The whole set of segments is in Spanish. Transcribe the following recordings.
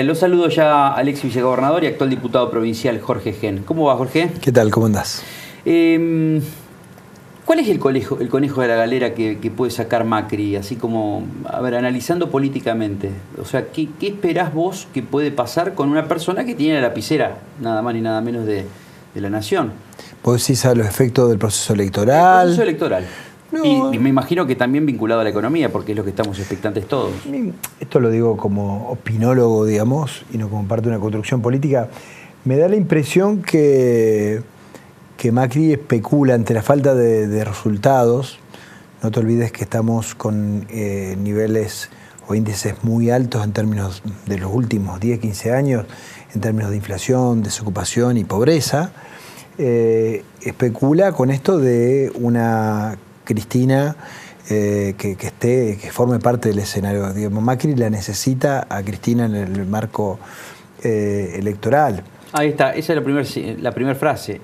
Lo saludo ya al ex vicegobernador y actual diputado provincial Jorge Gen. ¿Cómo va, Jorge? ¿Qué tal? ¿Cómo andás? ¿Cuál es el conejo de la galera que puede sacar Macri? Así como, a ver, analizando políticamente. O sea, ¿qué esperás vos que puede pasar con una persona que tiene la lapicera, nada más ni nada menos de la nación? ¿Vos decís a los efectos del proceso electoral? El proceso electoral. No. Y me imagino que también vinculado a la economía, porque es lo que estamos expectantes todos. Esto lo digo como opinólogo, digamos, y no como parte de una construcción política. Me da la impresión que Macri especula ante la falta de resultados. No te olvides que estamos con niveles o índices muy altos en términos de los últimos 10, 15 años, en términos de inflación, desocupación y pobreza. Especula con esto de una Cristina que forme parte del escenario. Digamos, Macri la necesita a Cristina en el marco electoral. Ahí está, esa es la primera frase.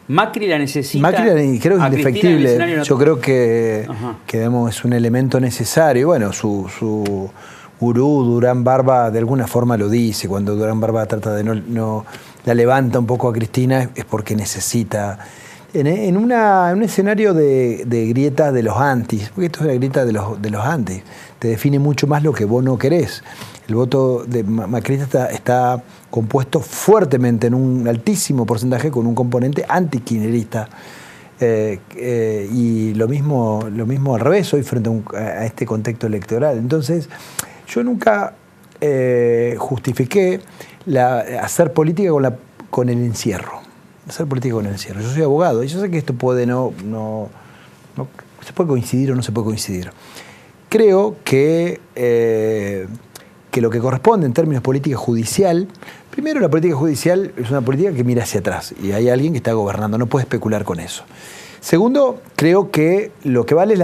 Macri la necesita. Macri creo que es indefectible. Yo creo que digamos, es un elemento necesario. Bueno, su gurú Durán Barba de alguna forma lo dice. Cuando Durán Barba trata de no la levanta un poco a Cristina es porque necesita. En un escenario de grieta de los antis, porque esto es la grieta de los antis, te define mucho más lo que vos no querés. El voto de macrista está compuesto fuertemente en un altísimo porcentaje con un componente anti-kirchnerista. Y lo mismo al revés hoy frente a este contexto electoral. Entonces, yo nunca justifiqué hacer política con el encierro. Hacer política con el encierro. Yo soy abogado y yo sé que esto puede no se puede coincidir o no se puede coincidir. Creo que lo que corresponde en términos de política judicial, primero la política judicial es una política que mira hacia atrás y hay alguien que está gobernando, no puede especular con eso. Segundo, creo que lo que vale es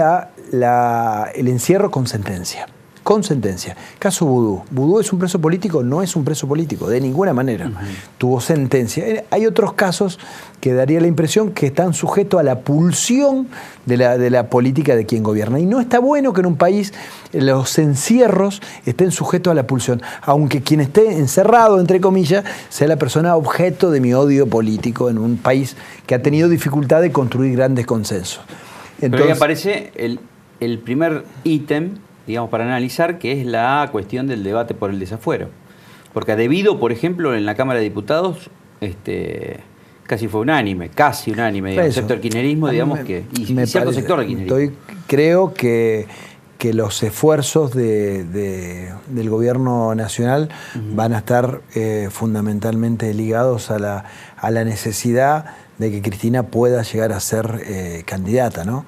el encierro con sentencia. Con sentencia. Caso Vudú. ¿Vudú es un preso político? No es un preso político, de ninguna manera. Tuvo sentencia. Hay otros casos que daría la impresión que están sujetos a la pulsión de la política de quien gobierna. Y no está bueno que en un país los encierros estén sujetos a la pulsión, aunque quien esté encerrado, entre comillas, sea la persona objeto de mi odio político en un país que ha tenido dificultad de construir grandes consensos. Entonces, pero ahí aparece el primer ítem, digamos, para analizar, que es la cuestión del debate por el desafuero. Porque debido, por ejemplo, en la Cámara de Diputados, casi fue unánime, digamos, excepto el kirchnerismo, digamos, y cierto sector del kirchnerismo. Creo que los esfuerzos del gobierno nacional van a estar fundamentalmente ligados a la necesidad de que Cristina pueda llegar a ser candidata, ¿no?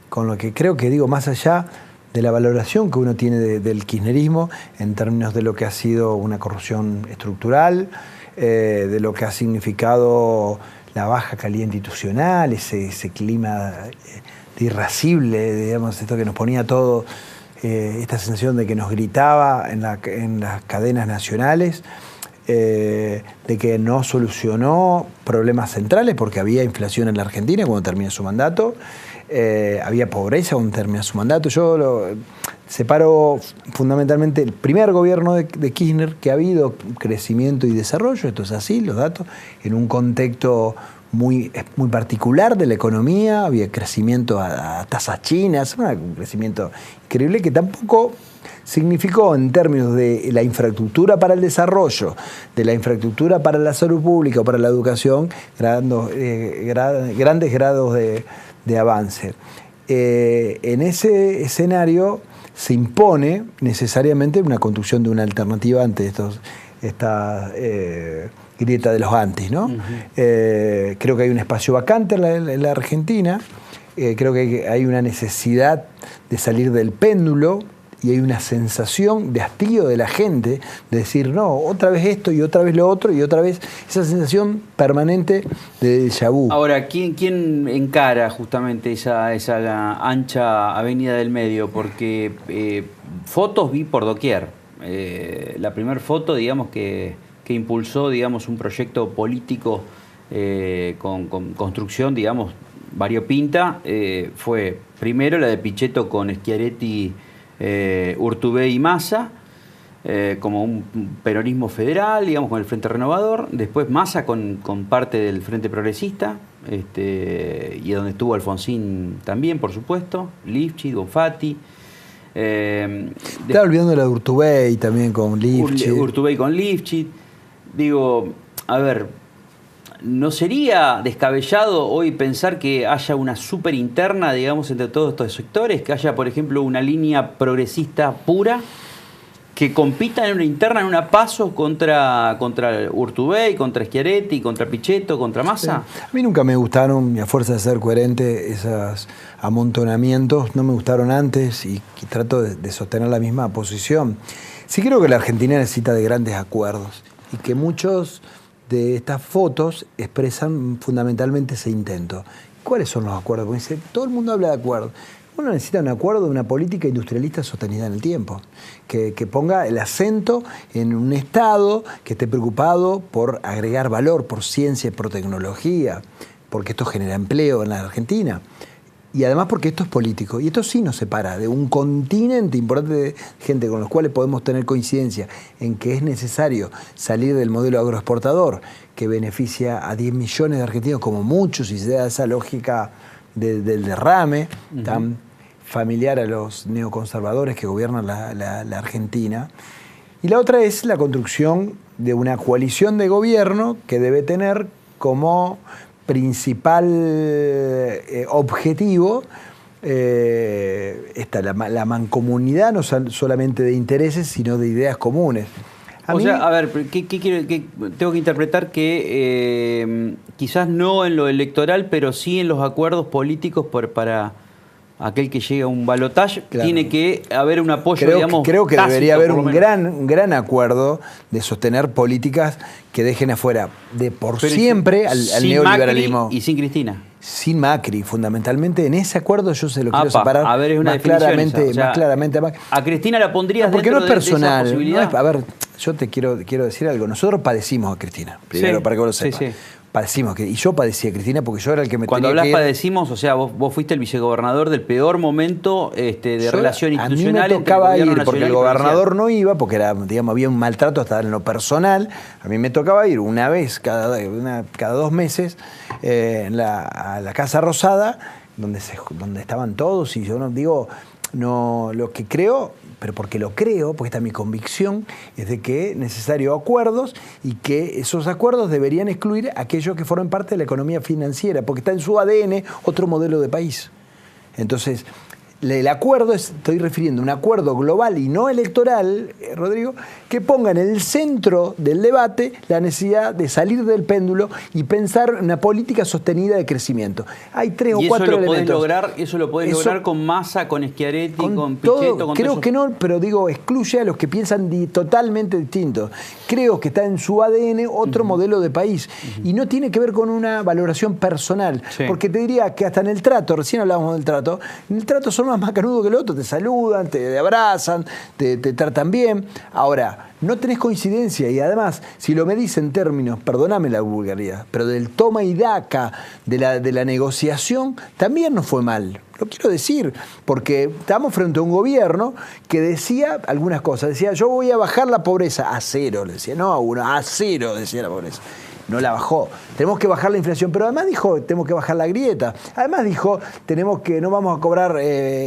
Con lo que creo que digo, más allá de la valoración que uno tiene del kirchnerismo en términos de lo que ha sido una corrupción estructural, de lo que ha significado la baja calidad institucional, ese clima irascible, digamos, esto que nos ponía todo, esta sensación de que nos gritaba en las cadenas nacionales, de que no solucionó problemas centrales porque había inflación en la Argentina cuando terminó su mandato. Había pobreza cuando termina su mandato. Yo lo separo fundamentalmente el primer gobierno de Kirchner, que ha habido crecimiento y desarrollo, esto es así, los datos, en un contexto muy particular de la economía, había crecimiento a tasas chinas, un crecimiento increíble que tampoco significó en términos de la infraestructura para el desarrollo, de la infraestructura para la salud pública o para la educación, grandes grados de avance. En ese escenario se impone necesariamente una construcción de una alternativa ante esta grieta de los antis, ¿no? Creo que hay un espacio vacante en la Argentina, creo que hay una necesidad de salir del péndulo y hay una sensación de hastío de la gente de decir, no, otra vez esto y otra vez lo otro y otra vez esa sensación permanente de déjà vu. Ahora, ¿quién encara justamente esa ancha avenida del medio? Porque fotos vi por doquier. La primera foto, digamos, que impulsó, digamos, un proyecto político con construcción, digamos, variopinta, fue primero la de Pichetto con Schiaretti, Urtubey y Massa, como un peronismo federal, digamos, con el Frente Renovador, después Massa con parte del Frente Progresista, y donde estuvo Alfonsín también, por supuesto, Lifchit, Bonfatti. Estaba olvidando la de Urtubey también con Lifchit. Urtubey con Lifchit. Digo, a ver, ¿no sería descabellado hoy pensar que haya una super interna, digamos, entre todos estos sectores? Que haya, por ejemplo, una línea progresista pura que compita en una interna, en una PASO contra Urtubey, contra Schiaretti, contra Pichetto, contra Massa. Sí. A mí nunca me gustaron, y a fuerza de ser coherente, esos amontonamientos. No me gustaron antes y trato de sostener la misma posición. Sí creo que la Argentina necesita de grandes acuerdos y que muchos de estas fotos expresan fundamentalmente ese intento. ¿Cuáles son los acuerdos? Porque todo el mundo habla de acuerdos. Uno necesita un acuerdo de una política industrialista sostenida en el tiempo, que ponga el acento en un Estado que esté preocupado por agregar valor, por ciencia y por tecnología, porque esto genera empleo en la Argentina. Y además porque esto es político. Y esto sí nos separa de un continente importante de gente con los cuales podemos tener coincidencia en que es necesario salir del modelo agroexportador que beneficia a 10 millones de argentinos como muchos, y se da esa lógica del derrame tan familiar a los neoconservadores que gobiernan la Argentina. Y la otra es la construcción de una coalición de gobierno que debe tener como principal objetivo la mancomunidad, no solamente de intereses, sino de ideas comunes. A ver, ¿qué quiero? Tengo que interpretar que quizás no en lo electoral, pero sí en los acuerdos políticos para aquel que llegue a un balotaje, claro, tiene que haber un apoyo, creo que tácito, debería haber un gran acuerdo de sostener políticas que dejen afuera pero siempre al neoliberalismo. Macri y sin Cristina. Sin Macri, fundamentalmente. En ese acuerdo yo se lo quiero separar a ver, es una más claramente. A Cristina la pondrías porque dentro no es personal. de esa posibilidad. A ver, yo te quiero decir algo. Nosotros padecimos a Cristina, primero, para que vos lo sepas. Sí. Padecimos, y yo padecí a Cristina porque yo era el que me Cuando tenía que ir. Cuando hablas padecimos, o sea, vos fuiste el vicegobernador del peor momento de relación institucional. A mí me tocaba ir porque el gobernador no iba, porque era, había un maltrato hasta en lo personal. A mí me tocaba ir una vez cada 2 meses a la Casa Rosada, donde estaban todos, y yo lo que creo, pero porque lo creo, porque esta es mi convicción, es de que es necesario acuerdos y que esos acuerdos deberían excluir a aquellos que formen parte de la economía financiera, porque está en su ADN otro modelo de país. Entonces, el acuerdo, estoy refiriendo a un acuerdo global y no electoral, Rodrigo, que ponga en el centro del debate la necesidad de salir del péndulo y pensar una política sostenida de crecimiento. Hay 3 o 4 elementos. Eso lo podés lograr con Massa, con Schiaretti, con Pichetto. Creo que no, pero excluye a los que piensan totalmente distintos. Creo que está en su ADN otro modelo de país. Y no tiene que ver con una valoración personal. Sí. Porque te diría que hasta en el trato, recién hablábamos del trato, en el trato son más canudos que el otro, te saludan, te abrazan, te tratan bien. Ahora, no tenés coincidencia y además, si lo medís en términos, perdóname la vulgaridad, pero del toma y daca de la negociación, también no fue mal. Lo quiero decir, porque estamos frente a un gobierno que decía algunas cosas. Decía, yo voy a bajar la pobreza a 0, le decía, no a 1, a 0 decía la pobreza. No la bajó. Tenemos que bajar la inflación, pero además dijo, tenemos que bajar la grieta. Además dijo, no vamos a cobrar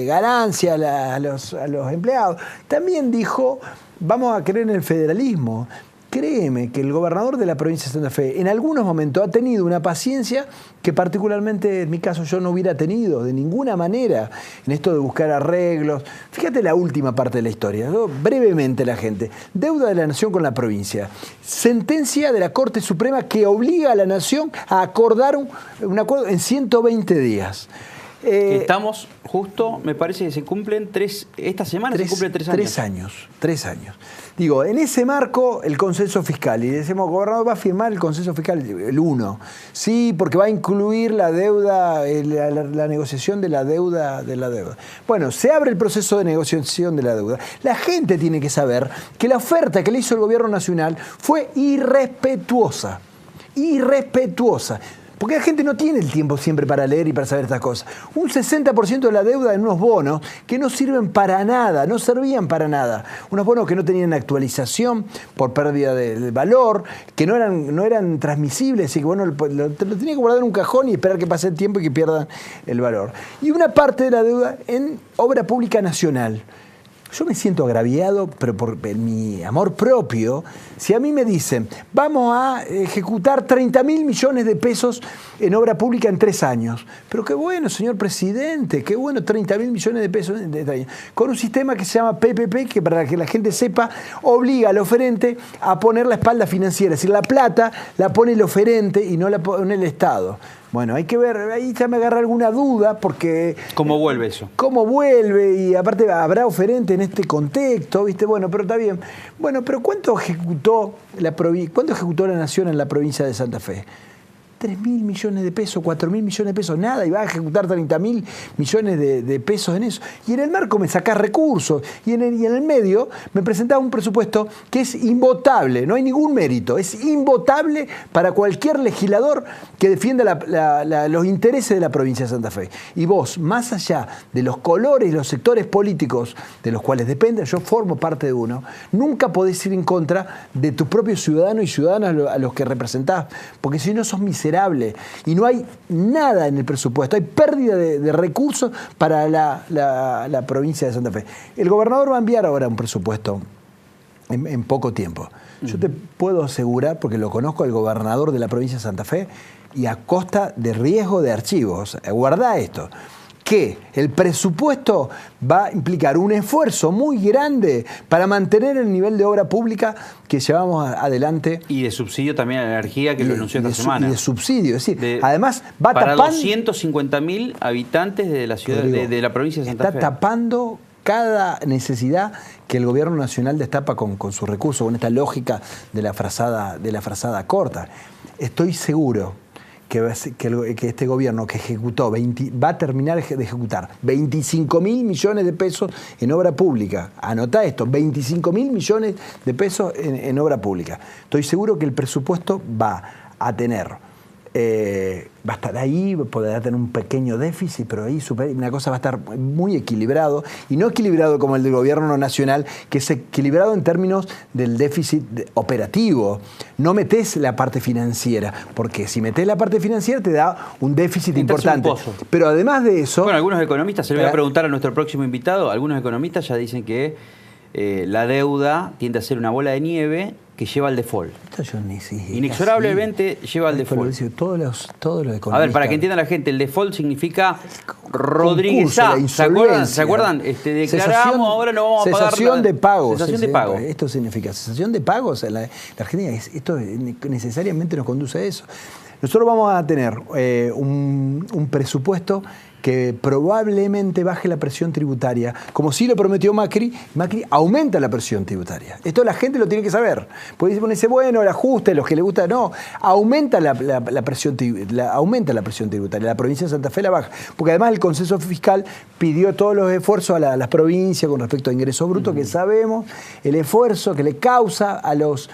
ganancia a los empleados. También dijo, vamos a creer en el federalismo. Créeme que el gobernador de la provincia de Santa Fe en algunos momentos ha tenido una paciencia que particularmente en mi caso yo no hubiera tenido de ninguna manera en esto de buscar arreglos. Fíjate la última parte de la historia, ¿no? Brevemente la gente. Deuda de la nación con la provincia. Sentencia de la Corte Suprema que obliga a la nación a acordar un acuerdo en 120 días. Estamos justo, me parece que se cumplen esta semana se cumplen 3 años. 3 años. Digo, en ese marco, el consenso fiscal, y decimos, gobernador va a firmar el consenso fiscal, el 1. Sí, porque va a incluir la deuda, la negociación de la deuda. Bueno, se abre el proceso de negociación de la deuda. La gente tiene que saber que la oferta que le hizo el gobierno nacional fue irrespetuosa. Porque la gente no tiene el tiempo siempre para leer y para saber estas cosas. Un 60% de la deuda en unos bonos que no sirven para nada, no servían para nada. Unos bonos que no tenían actualización por pérdida de valor, que no eran transmisibles y que bueno, lo tenía que guardar en un cajón y esperar que pase el tiempo y que pierdan el valor. Y una parte de la deuda en obra pública nacional. Yo me siento agraviado, pero por mi amor propio, si a mí me dicen, vamos a ejecutar 30.000 millones de pesos en obra pública en 3 años. Pero qué bueno, señor presidente, qué bueno, 30.000 millones de pesos en 3 años. Con un sistema que se llama PPP, que para que la gente sepa, obliga al oferente a poner la espalda financiera. Es decir, la plata la pone el oferente y no la pone el Estado. Bueno, hay que ver, ahí ya me agarra alguna duda porque... ¿Cómo vuelve eso? ¿Cómo vuelve? Y aparte habrá oferente en este contexto, ¿viste? Bueno, pero está bien. Bueno, pero ¿cuánto ejecutó la Nación en la provincia de Santa Fe? 3.000 millones de pesos, 4.000 millones de pesos, nada, y va a ejecutar 30.000 millones de pesos en eso. Y en el marco me sacás recursos, y en el medio me presentaba un presupuesto que es invotable, no hay ningún mérito, es invotable para cualquier legislador que defienda los intereses de la provincia de Santa Fe. Y vos, más allá de los colores y los sectores políticos de los cuales depende, yo formo parte de uno, nunca podés ir en contra de tus propios ciudadanos y ciudadanas a los que representás, porque si no sos miserable. Y no hay nada en el presupuesto, hay pérdida de recursos para la provincia de Santa Fe. El gobernador va a enviar ahora un presupuesto en poco tiempo. Yo te puedo asegurar, porque lo conozco al gobernador de la provincia de Santa Fe, y a costa de riesgo de archivos, guardá esto, que el presupuesto va a implicar un esfuerzo muy grande para mantener el nivel de obra pública que llevamos adelante. Y de subsidio también a la energía que lo anunció esta semana. Y de subsidio, es decir, además va para tapando... 250.000 habitantes de la ciudad, de la provincia de Santa Fe. Está tapando cada necesidad que el gobierno nacional destapa con sus recursos, con esta lógica de la frazada corta. Estoy seguro que este gobierno que ejecutó, va a terminar de ejecutar 25.000 millones de pesos en obra pública. Anotá esto, 25.000 millones de pesos en obra pública. Estoy seguro que el presupuesto va a tener, va a estar ahí, podrá tener un pequeño déficit, pero ahí una cosa va a estar muy equilibrado, y no equilibrado como el del gobierno nacional, que es equilibrado en términos del déficit operativo. No metés la parte financiera, porque si metés la parte financiera te da un déficit importante. Pero además de eso... Bueno, algunos economistas, se lo voy a preguntar a nuestro próximo invitado, algunos economistas ya dicen que la deuda tiende a ser una bola de nieve que lleva al default. Inexorablemente lleva al default. Todos los economistas. A ver, para que entienda la gente, el default significa Rodríguez ¿Se acuerdan? Declaramos, ahora no vamos a pagar. Cesación de pagos. Cesación de pagos. Esto significa cesación de pagos. La Argentina, esto necesariamente nos conduce a eso. Nosotros vamos a tener un presupuesto que probablemente baje la presión tributaria, como sí lo prometió Macri. Macri aumenta la presión tributaria. Esto la gente lo tiene que saber. Puede ponerse, bueno, el ajuste, los que le gusta, no. Aumenta la presión tributaria. La provincia de Santa Fe la baja. Porque además el Consenso Fiscal pidió todos los esfuerzos a las provincias con respecto a ingresos brutos, que sabemos el esfuerzo que le causa a los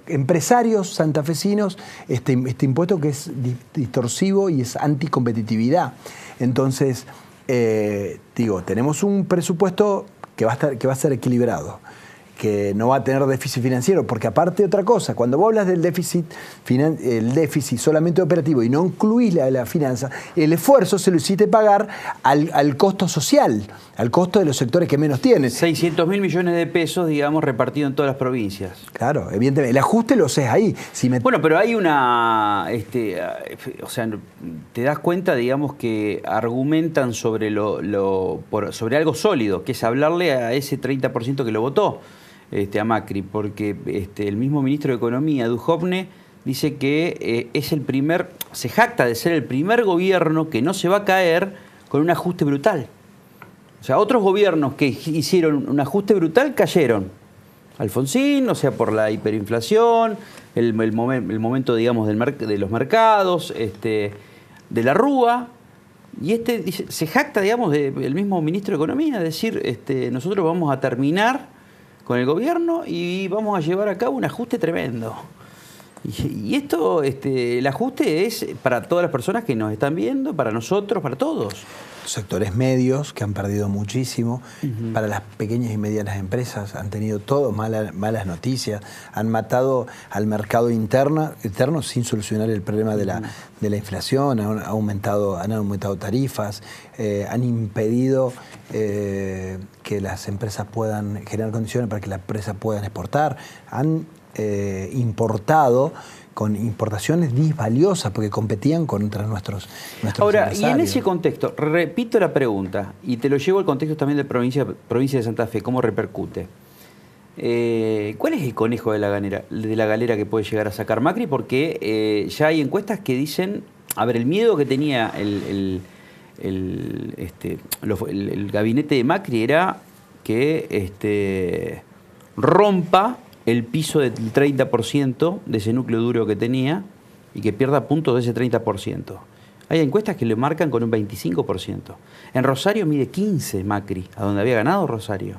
empresarios santafesinos este impuesto que es distorsivo y es anticompetitividad. Entonces, tenemos un presupuesto que va a ser equilibrado, que no va a tener déficit financiero, porque aparte de otra cosa, cuando vos hablas del déficit solamente operativo y no incluís la finanza, el esfuerzo se lo hiciste pagar al costo social, al costo de los sectores que menos tienen. 600.000 millones de pesos, digamos, repartidos en todas las provincias. Claro, evidentemente. El ajuste lo haces ahí. Bueno, pero hay una... o sea, te das cuenta, digamos, que argumentan sobre sobre algo sólido, que es hablarle a ese 30% que lo votó. A Macri, porque el mismo ministro de Economía, Duhovne, dice que se jacta de ser el primer gobierno que no se va a caer con un ajuste brutal. O sea, otros gobiernos que hicieron un ajuste brutal cayeron. Alfonsín, o sea, por la hiperinflación, el momento, digamos, de los mercados, de la Rúa. Y se jacta, digamos, el mismo ministro de Economía, de decir, nosotros vamos a terminar con el gobierno y vamos a llevar a cabo un ajuste tremendo. Y esto, el ajuste es para todas las personas que nos están viendo, para nosotros, para todos. Sectores medios que han perdido muchísimo, para las pequeñas y medianas empresas han tenido todo malas noticias, han matado al mercado interno sin solucionar el problema de la inflación, han aumentado tarifas, han impedido que las empresas puedan generar condiciones para que las empresas puedan exportar, han importado con importaciones disvaliosas porque competían contra nuestros Ahora, empresarios. y en ese contexto, repito la pregunta, y te lo llevo al contexto también de provincia de Santa Fe, ¿cómo repercute? ¿Cuál es el conejo de la galera que puede llegar a sacar Macri? Porque ya hay encuestas que dicen, a ver, el miedo que tenía el gabinete de Macri era que rompa el piso del 30% de ese núcleo duro que tenía y que pierda puntos de ese 30%. Hay encuestas que le marcan con un 25%. En Rosario mide 15 Macri, a donde había ganado Rosario.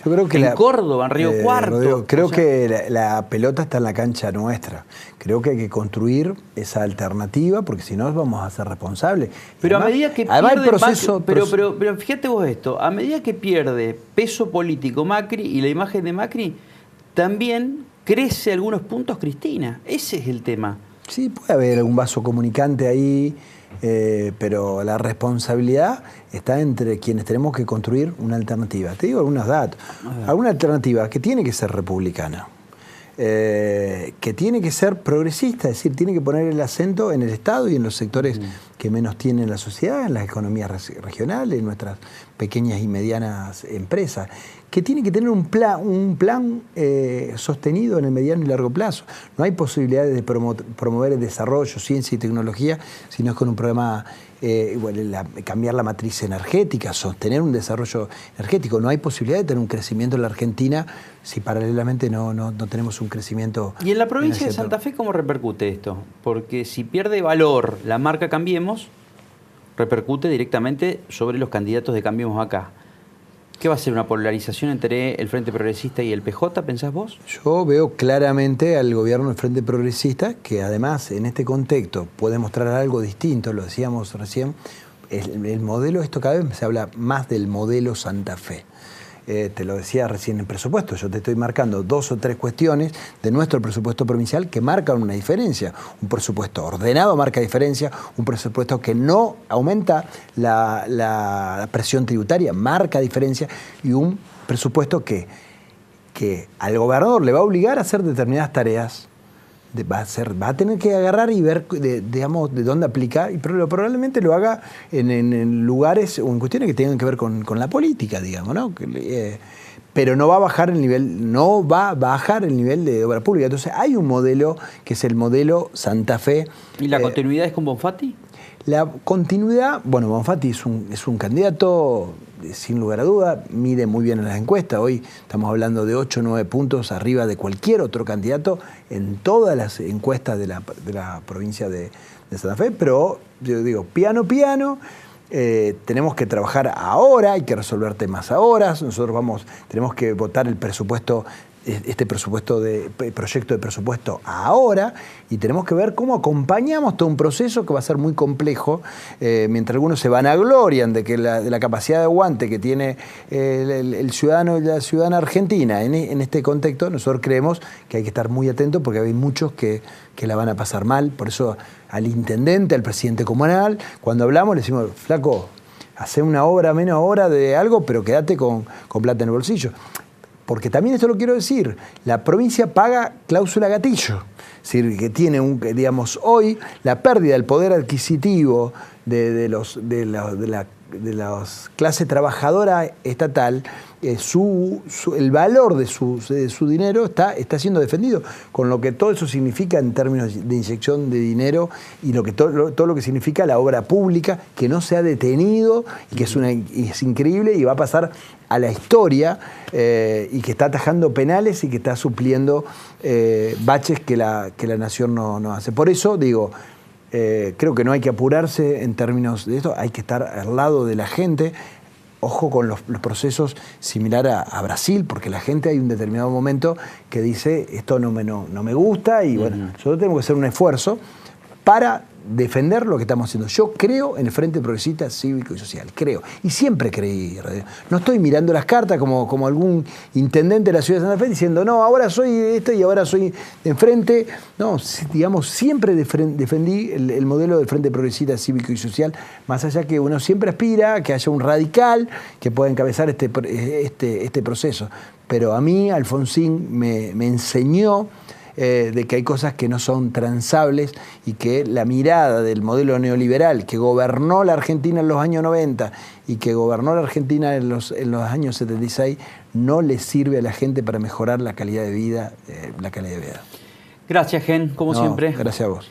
Yo creo que en Córdoba, en Río Cuarto. Rodrigo, creo que la pelota está en la cancha nuestra. Creo que hay que construir esa alternativa, porque si no vamos a ser responsables. Pero además, a medida que pierde pierde proceso, Macri, pero fíjate vos esto, a medida que pierde peso político Macri y la imagen de Macri, también crece algunos puntos Cristina. Ese es el tema. Sí, puede haber algún vaso comunicante ahí, pero la responsabilidad está entre quienes tenemos que construir una alternativa. Te digo algunos datos. Alguna alternativa que tiene que ser republicana, que tiene que ser progresista, es decir, tiene que poner el acento en el Estado y en los sectores que menos tienen la sociedad, en las economías regionales, en nuestras pequeñas y medianas empresas, que tiene que tener un plan sostenido en el mediano y largo plazo. No hay posibilidades de promover el desarrollo, ciencia y tecnología, sino es con un programa, cambiar la matriz energética, sostener un desarrollo energético. No hay posibilidad de tener un crecimiento en la Argentina si paralelamente no tenemos un crecimiento. ¿Y en la provincia de Santa Fe cómo repercute esto? Porque si pierde valor la marca Cambiemos, repercute directamente sobre los candidatos de Cambiemos acá. ¿Qué va a ser, una polarización entre el Frente Progresista y el PJ, pensás vos? Yo veo claramente al gobierno del Frente Progresista, que además en este contexto puede mostrar algo distinto, lo decíamos recién, el modelo, esto cada vez se habla más del modelo Santa Fe. Te lo decía recién en presupuesto, yo te estoy marcando 2 o 3 cuestiones de nuestro presupuesto provincial que marcan una diferencia. Un presupuesto ordenado marca diferencia, un presupuesto que no aumenta la presión tributaria marca diferencia, y un presupuesto que al gobernador le va a obligar a hacer determinadas tareas. Va a tener que agarrar y ver, digamos, de dónde aplicar, pero probablemente lo haga en lugares o en cuestiones que tengan que ver con la política, digamos, ¿no? Pero no va a bajar el nivel de obra pública. Entonces hay un modelo que es el modelo Santa Fe. ¿Y la continuidad es con Bonfatti? La continuidad, bueno, Bonfatti es un candidato, sin lugar a duda, mide muy bien en las encuestas. Hoy estamos hablando de 8 o 9 puntos arriba de cualquier otro candidato en todas las encuestas de la provincia de Santa Fe, pero yo digo, piano, tenemos que trabajar ahora, hay que resolver temas ahora. Nosotros tenemos que votar el presupuesto, proyecto de presupuesto ahora, y tenemos que ver cómo acompañamos todo un proceso que va a ser muy complejo, mientras algunos se vanaglorian de la capacidad de aguante que tiene el ciudadano y la ciudadana argentina en este contexto. Nosotros creemos que hay que estar muy atentos porque hay muchos que la van a pasar mal. Por eso al intendente, al presidente comunal, cuando hablamos le decimos, flaco, hacé una obra, menos obra de algo, pero quédate con plata en el bolsillo. Porque también esto lo quiero decir, la provincia paga cláusula gatillo, es decir, que tiene digamos, hoy la pérdida del poder adquisitivo de la clase trabajadora estatal, el valor de su dinero está siendo defendido, con lo que todo eso significa en términos de inyección de dinero y todo lo que significa la obra pública, que no se ha detenido y que es increíble y va a pasar a la historia, y que está atajando penales y que está supliendo baches que la nación no hace. Por eso digo, creo que no hay que apurarse en términos de esto, hay que estar al lado de la gente. ojo con los procesos similar a Brasil, porque la gente hay un determinado momento que dice, esto no me gusta, y bueno, nosotros tenemos que hacer un esfuerzo para defender lo que estamos haciendo. Yo creo en el Frente Progresista Cívico y Social, creo, y siempre creí. No estoy mirando las cartas como algún intendente de la ciudad de Santa Fe diciendo, no, ahora soy esto y ahora soy de enfrente. No, digamos, siempre defendí el modelo del Frente Progresista Cívico y Social, más allá que uno siempre aspira a que haya un radical que pueda encabezar este proceso. Pero a mí Alfonsín me enseñó de que hay cosas que no son transables y que la mirada del modelo neoliberal que gobernó la Argentina en los años 90 y que gobernó la Argentina en los años 76 no le sirve a la gente para mejorar la calidad de vida. Gracias, Gen, como siempre. Gracias a vos.